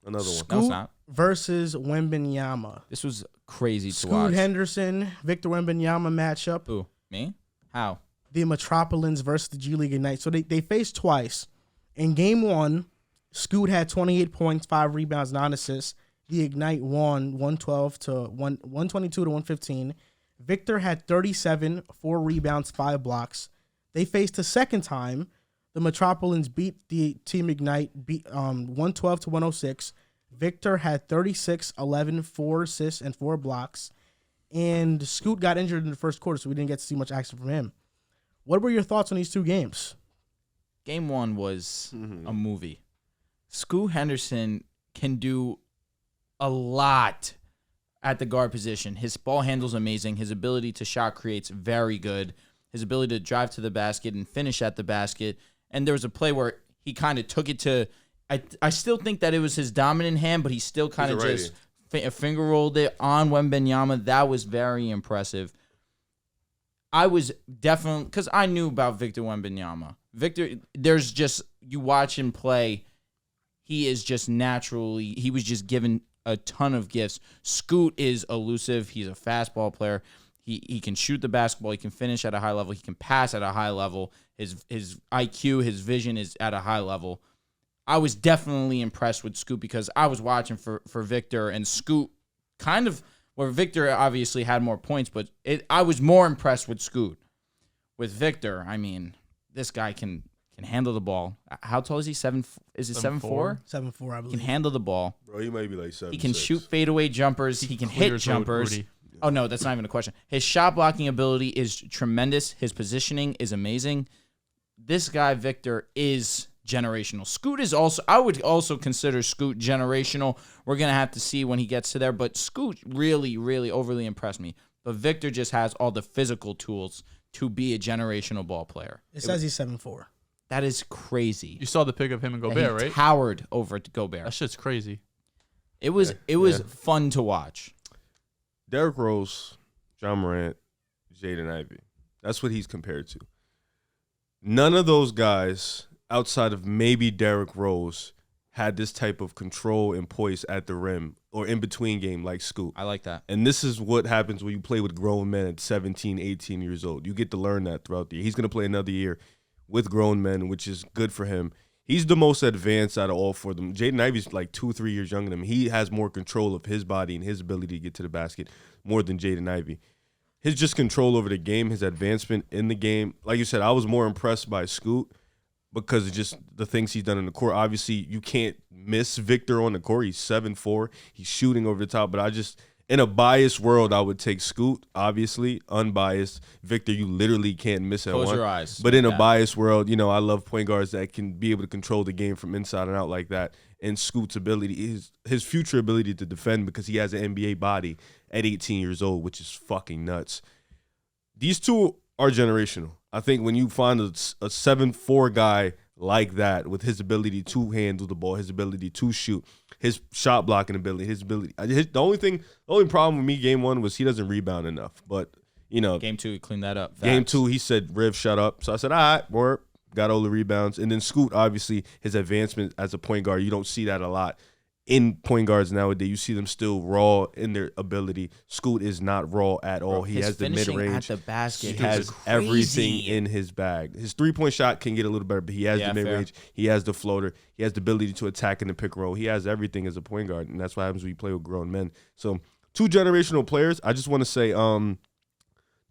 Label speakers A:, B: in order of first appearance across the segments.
A: Another one.
B: No, it's not.
C: Versus Wembenyama.
B: This was crazy to
C: Scoot
B: watch.
C: Henderson, Victor Wembenyama matchup.
B: Ooh, me? How?
C: The Metropolitans versus the G League Ignite. So they faced twice. In game one, Scoot had 28 points, 5 rebounds, 9 assists. The Ignite won 122 to 115. Victor had 37, 4 rebounds, 5 blocks. They faced a second time. The Metropolitans beat the Team Ignite 112 to 106. Victor had 36, 11, 4 assists, and 4 blocks. And Scoot got injured in the first quarter, so we didn't get to see much action from him. What were your thoughts on these two games?
B: Game one was a movie. Scoot Henderson can do a lot at the guard position. His ball handle's amazing. His ability to shot create's very good. His ability to drive to the basket and finish at the basket. And there was a play where he kind of took it to... I still think that it was his dominant hand, but he still kind of just finger rolled it on Wembenyama. That was very impressive. I was definitely... Because I knew about Victor Wembenyama. Victor, there's just... You watch him play, he is just naturally... He was just given a ton of gifts. Scoot is elusive. He's a fastball player. He can shoot the basketball. He can finish at a high level. He can pass at a high level. His IQ, his vision is at a high level. I was definitely impressed with Scoot because I was watching for Victor, and Scoot kind of, where Victor obviously had more points, but I was more impressed with Scoot. With Victor, I mean, this guy can handle the ball. How tall is he? Is it 7'4"?
C: 7'4", I believe.
B: He can handle the ball.
A: Bro, he might be like 7'6".
B: He can shoot fadeaway jumpers. He can hit jumpers. Oh, no, that's not even a question. His shot blocking ability is tremendous. His positioning is amazing. This guy, Victor, is generational. Scoot is also, I would also consider Scoot generational. We're going to have to see when he gets to there, but Scoot really, really overly impressed me. But Victor just has all the physical tools to be a generational ball player.
C: It says he's 7'4".
B: That is crazy.
D: You saw the pic of him and Gobert, right?
B: Towered over to Gobert.
D: That shit's crazy.
B: It was fun to watch.
A: Derrick Rose, John Morant, Jaden Ivey. That's what he's compared to. None of those guys, outside of maybe Derrick Rose, had this type of control and poise at the rim or in between game like Scoot.
B: I like that.
A: And this is what happens when you play with grown men at 17, 18 years old. You get to learn that throughout the year. He's going to play another year with grown men, which is good for him. He's the most advanced out of all four of them. Jaden Ivey's like 2-3 years younger than him. He has more control of his body and his ability to get to the basket more than Jaden Ivey. His just control over the game, his advancement in the game. Like you said, I was more impressed by Scoot because of just the things he's done in the court. Obviously, you can't miss Victor on the court. He's 7'4". He's shooting over the top. But I just, in a biased world, I would take Scoot, obviously. Unbiased. Victor, you literally can't miss at one.
B: Close your eyes.
A: But in a biased world, you know, I love point guards that can be able to control the game from inside and out like that. And Scoot's ability, his future ability to defend because he has an NBA body at 18 years old, which is fucking nuts. These two are generational. I think when you find a 7'4" guy like that with his ability to handle the ball, his ability to shoot, his shot blocking ability, the only problem with me game one was he doesn't rebound enough. But, you know.
B: Game two, he cleaned that up.
A: Game two, he said, Riv, shut up. So I said, all right, word. Got all the rebounds. And then Scoot, obviously, his advancement as a point guard, you don't see that a lot in point guards nowadays. You see them still raw in their ability. Scoot is not raw at all. He has the mid-range.
B: At the basket,
A: he has everything in his bag. His three-point shot can get a little better, but he has the mid-range. He has the floater. He has the ability to attack in the pick and roll. He has everything as a point guard, and that's what happens when you play with grown men. So, two generational players. I just want to say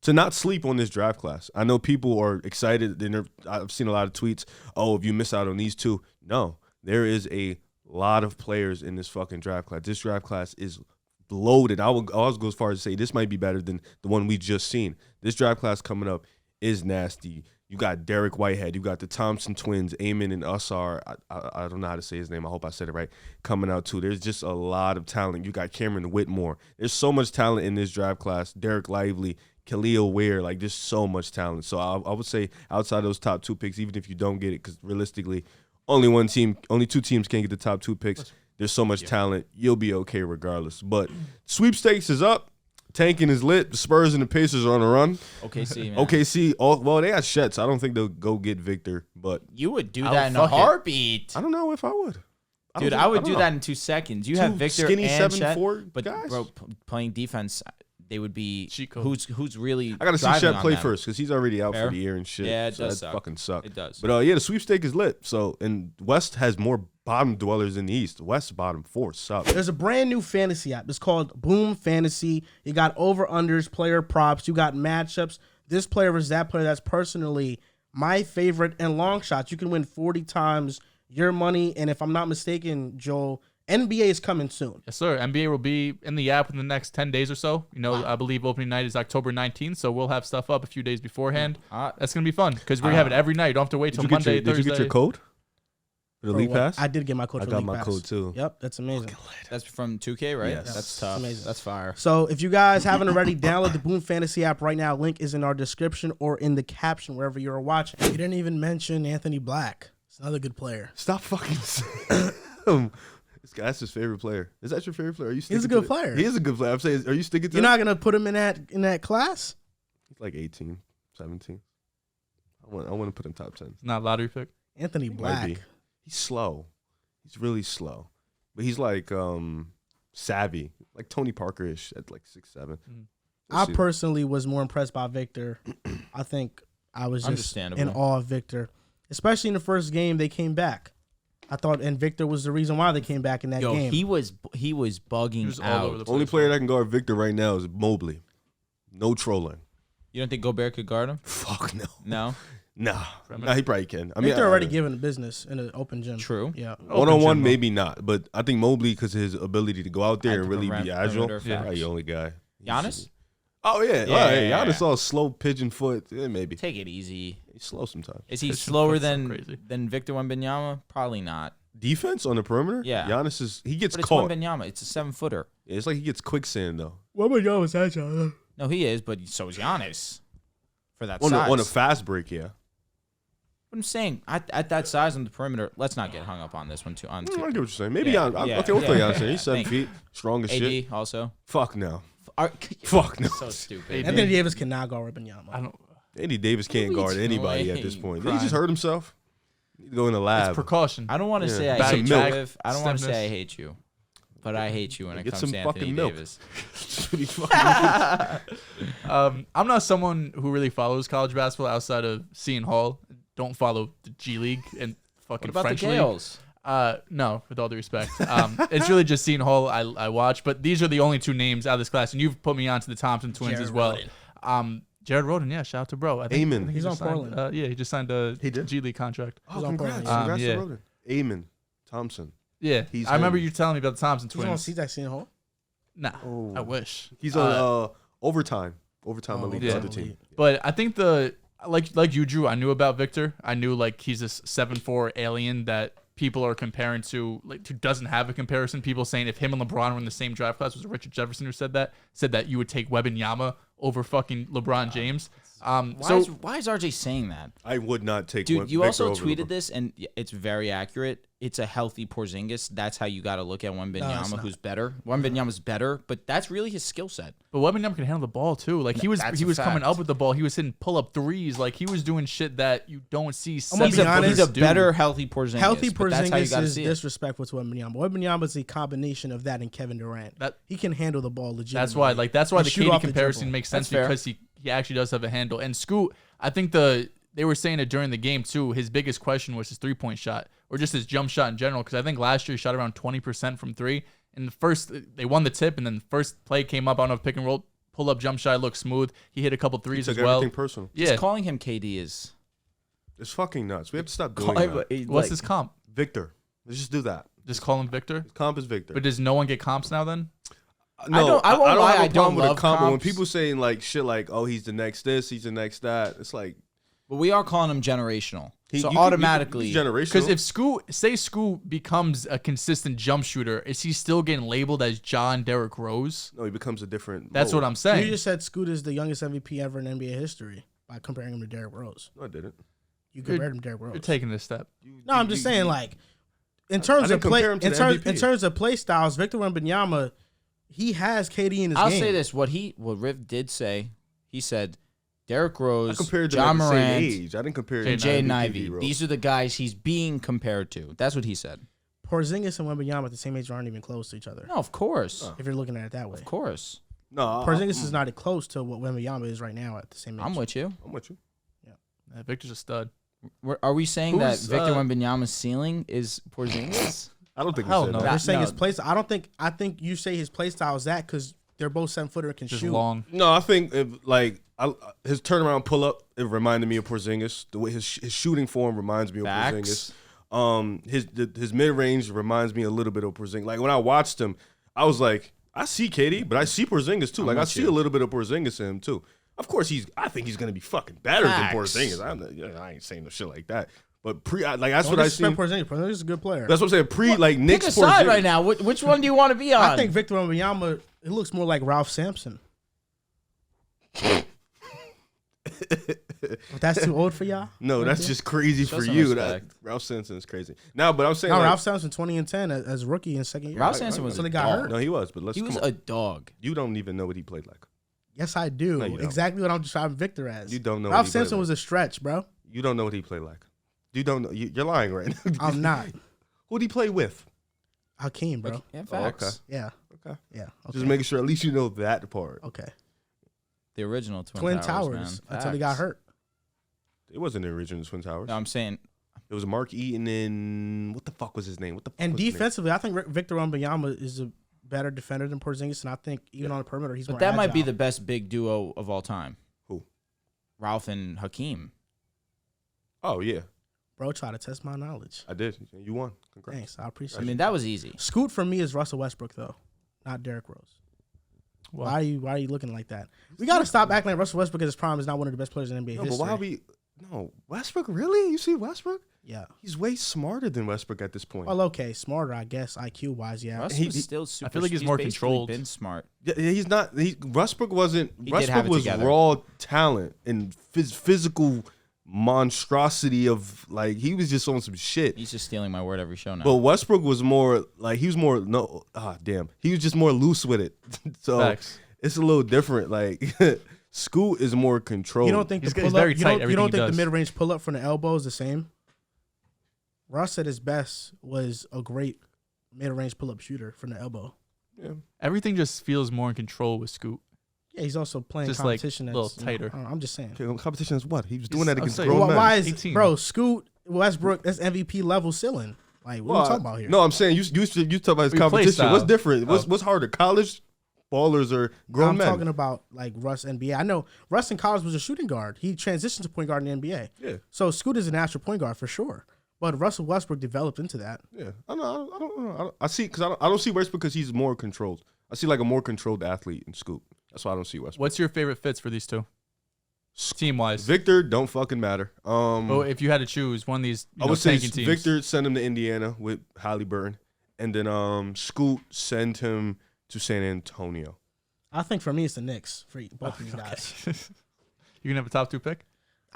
A: to not sleep on this draft class. I know people are excited. I've seen a lot of tweets, oh, if you miss out on these two. No, there is a lot of players in this fucking draft class. This draft class is loaded. I'll go as far as to say this might be better than the one we just seen. This draft class coming up is nasty. You got Derek Whitehead. You got the Thompson twins, Eamon and Usar. I don't know how to say his name. I hope I said it right. Coming out too. There's just a lot of talent. You got Cameron Whitmore. There's so much talent in this draft class. Derek Lively, Khalil Ware, like just so much talent. So I would say outside those top two picks, even if you don't get it, because realistically, only two teams can get the top two picks. There's so much talent. You'll be okay regardless. But sweepstakes is up. Tanking is lit. The Spurs and the Pacers are on a run.
B: OKC, man.
A: OKC, they got Shetts. I don't think they'll go get Victor, but
B: you would do that in a heartbeat.
A: I don't know if I would.
B: Dude, I would do that in 2 seconds. You have Victor
A: skinny
B: and
A: 7'4"
B: but
A: guys?
B: bro, playing defense, they would be
D: Chico.
B: who's really.
A: I gotta see
B: driving
A: Shep
B: on
A: play
B: them.
A: first because he's already out
B: Fair.
A: for the year and shit.
B: Yeah, it does
A: that
B: suck.
A: fucking suck.
B: It does.
A: But the sweepstake is lit. So and West has more bottom dwellers in the East. West bottom 4 suck.
C: There's a brand new fantasy app. It's called Boom Fantasy. You got over-unders, player props. You got matchups. This player versus that player. That's personally my favorite. And long shots. You can win 40 times your money. And if I'm not mistaken, Joel, NBA is coming soon.
D: Yes, sir. NBA will be in the app in the next 10 days or so. I believe opening night is October 19th, so we'll have stuff up a few days beforehand. That's going to be fun because we have it every night. You don't have to wait till Monday, Thursday.
A: Did you get your code? For the league pass?
C: I did get my code for the league pass.
A: I got my code too.
C: Yep, that's amazing.
B: That's from 2K, right?
A: Yes.
B: That's tough.
C: Amazing.
B: That's fire.
C: So if you guys haven't already, download the Boom Fantasy app right now. Link is in our description or in the caption wherever you're watching. You didn't even mention Anthony Black. He's another good player.
A: Stop fucking saying him. That's his favorite player. Is that your favorite player? Are you sticking
C: He's a good player.
A: He is a good player. I'm saying, are you sticking to
C: You're
A: him?
C: not gonna put him in that class?
A: He's like 18, 17. I want to put him top 10.
D: It's not a lottery pick.
C: Anthony
A: Might
C: Black.
A: be. He's slow. He's really slow. But he's like savvy. Like Tony Parker-ish at like 6'7".
C: I personally was more impressed by Victor. I think I was just in awe of Victor. Especially in the first game, they came back. I thought, and Victor was the reason why they came back in that game.
B: He was bugging
D: He was all
B: out.
D: over the place.
A: Only player that can guard Victor right now is Mobley. No trolling.
B: You don't think Gobert could guard him?
A: Fuck no.
B: No.
A: Nah, he probably can. I mean,
C: Victor already given the business in an open gym.
B: True.
C: Yeah.
A: One-on-one, maybe not. But I think Mobley, because of his ability to go out there
B: At
A: and
B: the
A: really be agile,
B: perimeter,
A: probably the only guy.
B: Giannis?
A: Oh, yeah.
B: Yeah.
A: Giannis all slow pigeon foot. Yeah, maybe.
B: Take it easy.
A: He's slow sometimes.
B: Is he
D: Pigeon
B: slower
D: foot's so
B: than
D: crazy.
B: Victor Wembenyama? Probably not.
A: Defense on the perimeter?
B: Yeah.
A: Giannis he gets
B: But it's
A: caught.
B: Wembenyama. It's a 7-footer.
A: Yeah, it's like he gets quicksand, though.
C: What about y'all was agile?
B: No, he is, but so is Giannis. For that
A: On
B: size.
A: a fast break, yeah.
B: But I'm saying at that size on the perimeter, let's not get hung up on this one too.
A: I get what you're saying. Maybe
B: Yeah,
A: Giannis.
B: yeah,
A: Okay, we'll throw
B: yeah.
A: Giannis in. He's 7 feet. Strong as
B: AD
A: shit.
B: also.
A: Fuck no.
B: Are,
A: Fuck no.
B: So stupid.
C: Anthony Davis cannot guard Wembenyama.
D: I don't.
A: Andy Davis can't
B: What are you
A: guard anybody
B: doing?
A: at this point.
D: Crying.
A: He just hurt himself. Need to go in the lab.
D: It's precaution.
B: I don't want to
A: Yeah.
B: say I
A: Bag
B: hate
A: of
B: you.
A: milk.
B: I don't want to
D: Stiffness.
B: say I hate you, but I hate you when it
A: Get
B: comes
A: some
B: to Anthony
A: fucking milk.
B: Davis.
D: I'm not someone who really follows college basketball outside of Seton Hall. Don't follow the G League and fucking
B: What about
D: French
B: the
D: League.
B: Gales?
D: No, with all due respect. It's really just Seton Hall I watch, but these are the only 2 names out of this class, and you've put me onto the Thompson twins
C: Jared
D: as well.
C: Rhoden.
D: Jared Rhoden, yeah, shout out to bro. I think
A: Amen.
D: he
C: He's
D: just
C: on
D: signed,
C: Portland.
D: yeah, he just signed a
A: He did?
D: G League contract.
A: Oh,
C: He's on
A: congrats.
C: Portland.
A: Congrats
D: Yeah.
A: to Roden. Amen. Thompson.
D: Yeah,
A: He's
D: I remember
A: him.
D: you telling me about the Thompson
C: He's on
D: twins.
C: Season Seton Hall.
D: Nah,
A: Oh.
D: I wish.
A: He's on overtime. Overtime
C: Oh,
A: elite,
D: yeah.
A: the other team.
D: But I think like you, Drew, I knew about Victor. I knew like he's this 7'4" alien that people are comparing to, like, who doesn't have a comparison. People saying if him and LeBron were in the same draft class, was it Richard Jefferson who said that you would take Wembenyama over fucking LeBron James.
B: Why is RJ saying that?
A: I would not take
B: Dude, you
A: Victor
B: also
A: over
B: tweeted
A: LeBron.
B: this, and it's very accurate. It's a healthy Porzingis. That's how you got to look at
C: No, it's
B: Wembenyama,
C: not.
B: who's better. Wembenyama's better, but that's really his skill set.
D: But Wembenyama can handle the ball too. Like he was
B: That's
D: he
B: a
D: was coming
B: fact.
D: up with the ball. He was hitting pull up threes. Like he was doing shit that you don't see.
C: I'm gonna be honest.
B: He's a
D: do.
B: better healthy Porzingis.
C: Healthy
B: but that's how you
C: Porzingis
B: gotta
C: is
B: see it.
C: disrespectful to Wembenyama. Wembenyama is a combination of that and Kevin Durant. He can handle the ball legitimately.
D: That's why
C: And
D: the
C: shoot
D: KD
C: off the
D: comparison
C: dribble.
D: makes sense
B: That's fair.
D: because he actually does have a handle. And Scoot, I think they were saying it during the game too. His biggest question was his 3-point shot or just his jump shot in general. Because I think last year he shot around 20% from 3. And they won the tip, and then the first play came up. I don't know if pick and roll, pull up jump shot looked smooth. He hit a couple threes as
A: Took
D: well.
A: everything personal.
D: Yeah,
B: Just calling him KD is.
A: It's fucking nuts. We have to stop doing that.
D: what's his comp?
A: Victor. Let's just do that.
D: Just call him Victor.
A: His comp is Victor.
D: But does no one get comps now then?
A: No,
B: I won't lie,
A: have a
B: I
A: problem
B: don't
A: with a
B: love
A: comp, but when
B: comps.
A: people saying like shit like, oh, he's the next this, he's the next that, it's like
B: But we are calling him generational.
A: you
B: So
A: can-
B: automatically.
A: he's generational.
D: Because if Scoot becomes a consistent jump shooter, is he still getting labeled as John Derrick Rose?
A: no, he becomes a different.
D: That's
A: mode.
D: what I'm saying.
C: You just said Scoot is the youngest MVP ever in NBA history by comparing him to Derrick Rose.
A: No, I didn't.
C: You compared him to Derrick Rose.
D: You're taking this step.
C: No, I'm just saying, like, in terms
A: didn't
C: of play,
A: compare him to
C: in
A: the
C: terms
A: MVP.
C: in terms of play styles, Victor Wembanyama, he has KD in his
B: I'll
C: game.
B: say this: what Riv did say, he said, Derrick
A: I
B: Rose,
A: compared them
B: John
A: at the same
B: Morant,
A: age. I didn't compare
B: and
A: him to
B: Jay
A: MVP
B: Ivey.
A: Rose.
B: These are the guys he's being compared to. That's what he said.
C: Porzingis and Wembenyama at the same age aren't even close to each other.
B: No, of course.
C: If you're looking at it that way.
B: Of course.
A: No,
C: Porzingis is not close to what Wembenyama is right now at the same age.
B: I'm with you.
A: I'm with you.
D: Yeah, Victor's a stud.
B: Are we saying that
A: Who's,
B: Victor Wembanyama's ceiling is Porzingis?
A: I don't think
D: Hell
A: we said
D: no.
A: that.
C: You're saying
B: No.
C: his play. I think you say his play style is that because they're both 7-footer and can
D: Just
C: shoot.
D: long.
A: No, I think his turnaround pull up, it reminded me of Porzingis. The way his shooting form reminds me of
B: Facts.
A: Porzingis. His mid range reminds me a little bit of Porzingis. Like when I watched him, I was like, I see KD, but I see Porzingis too. Like I see a little bit of Porzingis in him too. Of course, I think he's gonna be fucking better than Porzingis. I ain't saying no shit like that. But that's what I see.
C: Porzingis. Porzingis is a good player.
A: That's what I'm saying. Knicks
B: Pick a side
A: Porzingis.
B: right now. Which one do you want to be on?
C: I think Victor Wembanyama. It looks more like Ralph Sampson. If that's too old for y'all?
A: No, that's just crazy
B: Show
A: for
B: some
A: you.
B: respect.
A: Ralph Sampson is crazy. No, but I'm saying
C: No,
A: like,
C: Ralph Sampson 20 and 10 as rookie in second year.
B: Ralph Sampson was
C: so
B: a
C: they got
B: dog.
C: hurt.
A: No, he was. But
B: He was
A: come on.
B: a dog.
A: You don't even know what he played like.
C: Yes, I do.
A: No, you don't.
C: Exactly what I'm describing Victor as.
A: You don't know what
C: Ralph
A: he played
C: Sampson
A: like.
C: was a stretch, bro.
A: You don't know what he played like. You don't know. You're lying right now.
C: I'm not.
A: Who'd he play with?
C: Hakeem, bro.
B: Yeah, facts.
A: okay.
C: Yeah.
A: Okay.
C: Yeah. Okay.
A: Just making sure at least you know that part.
C: Okay.
B: The original
C: Twin
B: Towers,
C: Towers
B: man.
C: until he got
B: Facts.
C: hurt.
A: It wasn't the original Twin Towers.
B: No, I'm saying
A: It was Mark Eaton and what the fuck was his name? What the fuck
C: And
A: was his name?
C: defensively, I think Victor Wembanyama is a better defender than Porzingis, and I think even on the perimeter, he's more
B: but that might be
C: agile.
B: the best big duo of all time.
A: Who?
B: Ralph and Hakeem.
A: Oh yeah,
C: Bro, try to test my knowledge.
A: I did. You won. Congrats.
C: Thanks. I appreciate
B: I
C: it.
B: mean, that was easy.
C: Scoot for me is Russell Westbrook, though, not Derrick Rose.
D: Well,
C: Why are you looking like that? We got to stop acting like Russell Westbrook at his prime is not one of the best players in NBA
A: No,
C: history.
A: but why we? No, Westbrook really? You see Westbrook?
C: Yeah.
A: He's way smarter than Westbrook at this point.
C: Well, okay, smarter, I guess, IQ-wise, yeah.
B: Russ
A: He-
B: was still super.
D: I feel like he's more
B: basically
D: controlled.
B: Been smart.
A: Yeah, he's not. Westbrook wasn't.
B: He did
A: Westbrook
B: have it
A: was
B: together.
A: raw talent and physical monstrosity of like he was just on some shit.
B: He's just stealing my word every show now.
A: But Westbrook was more like he was more damn. He was just more loose with it. So
D: Facts.
A: it's a little different. Like Scoot is more controlled.
C: You don't think
D: He's
C: the
D: very
C: pull-up,
D: tight,
C: you don't
D: everything he
C: think the
D: does.
C: mid-range pull-up from the elbow is the same? Russ at his best was a great mid-range pull-up shooter from the elbow.
A: Yeah.
D: everything just feels more in control with Scoot.
C: Yeah, he's also playing
D: Just, like,
C: competition
D: a little
C: that's, you know,
D: tighter.
C: I don't know, I'm just saying.
A: Okay, competition is what? He was doing
D: He's-
A: that against
D: I'm saying,
A: grown
C: Why,
A: men.
C: why is
D: 18.
C: bro Scoot Westbrook? That's MVP level ceiling. Like what are we talking about here?
A: No, I'm saying you talk about his
D: We play
A: competition.
D: style.
A: What's different?
D: Oh.
A: What's harder? College ballers or grown
C: I'm
A: men?
C: talking about like Russ NBA. I know Russ in college was a shooting guard. He transitioned to point guard in the NBA.
A: Yeah.
C: So Scoot is a natural point guard for sure. But Russell Westbrook developed into that.
A: Yeah, I don't know. I see because I don't see Westbrook because he's more controlled. I see like a more controlled athlete in Scoot. That's why I don't see Westbrook.
D: What's your favorite fits for these two, team wise?
A: Victor don't fucking matter.
D: Oh, if you had to choose one of these,
A: I would say
D: tanking teams.
A: Victor send him to Indiana with Halliburton, and then Scoot send him to San Antonio.
C: I think for me it's the Knicks for both of these guys.
D: You gonna have a top 2 pick?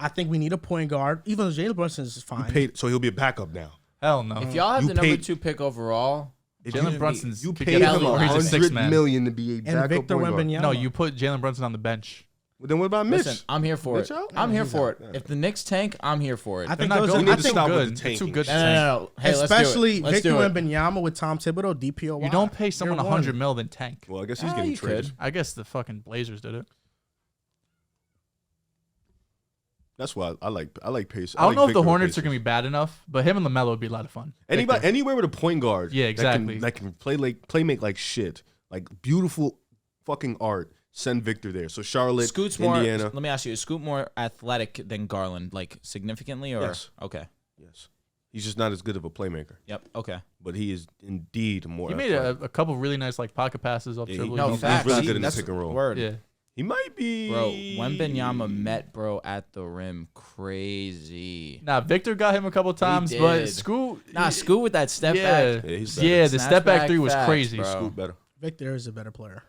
C: I think we need a point guard. Even though Jalen Brunson is fine.
A: So he'll be a backup now.
D: Hell no.
B: if y'all have
A: You
B: the number
A: paid-
B: 2 pick overall,
D: Jalen Brunson's
A: You
D: could
A: paid
D: get
A: him
B: Kelly
D: or he's a
B: Lowry.
D: 6
A: $100
D: man.
A: million to be a
C: And
A: backup
C: Victor
A: point guard.
C: Wembanyama.
D: No, you put Jalen Brunson on the bench.
A: Well, then what about Mitch?
B: listen, I'm here for it.
A: Mitch out?
B: I'm here
C: he's
B: for
C: out.
B: it. If the Knicks tank, I'm here for it.
C: I
D: They're
C: think
D: not
C: those
D: good.
C: are,
A: need
C: I
A: to
C: think
A: stop with
D: good.
A: the
D: They're too
A: tanking.
D: good to
B: no,
D: tank.
B: no. Hey,
C: especially
B: let's
C: Victor
B: do it.
C: Wembanyama with Tom Thibodeau, DPOY.
D: You don't pay someone
C: Year
D: $100
C: one.
D: million than tank.
A: Well, I guess he's
B: Ah,
A: getting
B: you
A: traded.
B: could.
D: I guess the fucking Blazers did it.
A: That's why I like Pace.
D: I don't know if the
A: Victor
D: Hornets are
A: Pacers.
D: gonna be bad enough, but him and LaMelo would be a lot of fun.
A: Anybody
D: Victor.
A: anywhere with a point guard.
D: Yeah, exactly.
A: That can play make like shit, like beautiful fucking art. Send Victor there. So Charlotte,
B: Scoot's more.
A: Indiana.
B: Let me ask you: is Scoot more athletic than Garland, like significantly, or
A: Yes.
B: okay?
A: Yes, he's just not as good of a playmaker,
B: Yep. Okay.
A: but he is indeed more.
D: He made
A: athletic.
D: a couple really nice like pocket passes off
A: Yeah,
D: dribble.
B: No,
A: he's
B: facts.
A: really good in the
B: That's
A: pick and roll.
B: Word.
D: Yeah.
A: He might be,
B: Bro, Wembenyama met bro at the rim. Crazy.
D: Nah, Victor got him a couple times, but
B: did.
D: Scoot.
B: Nah, Scoot with that step
D: yeah.
B: back.
A: Yeah, he's better.
D: Yeah, the
B: Snatch
D: step back
B: back
D: 3 was
B: facts,
D: crazy.
B: bro.
A: Scoot better.
C: Victor is a better player.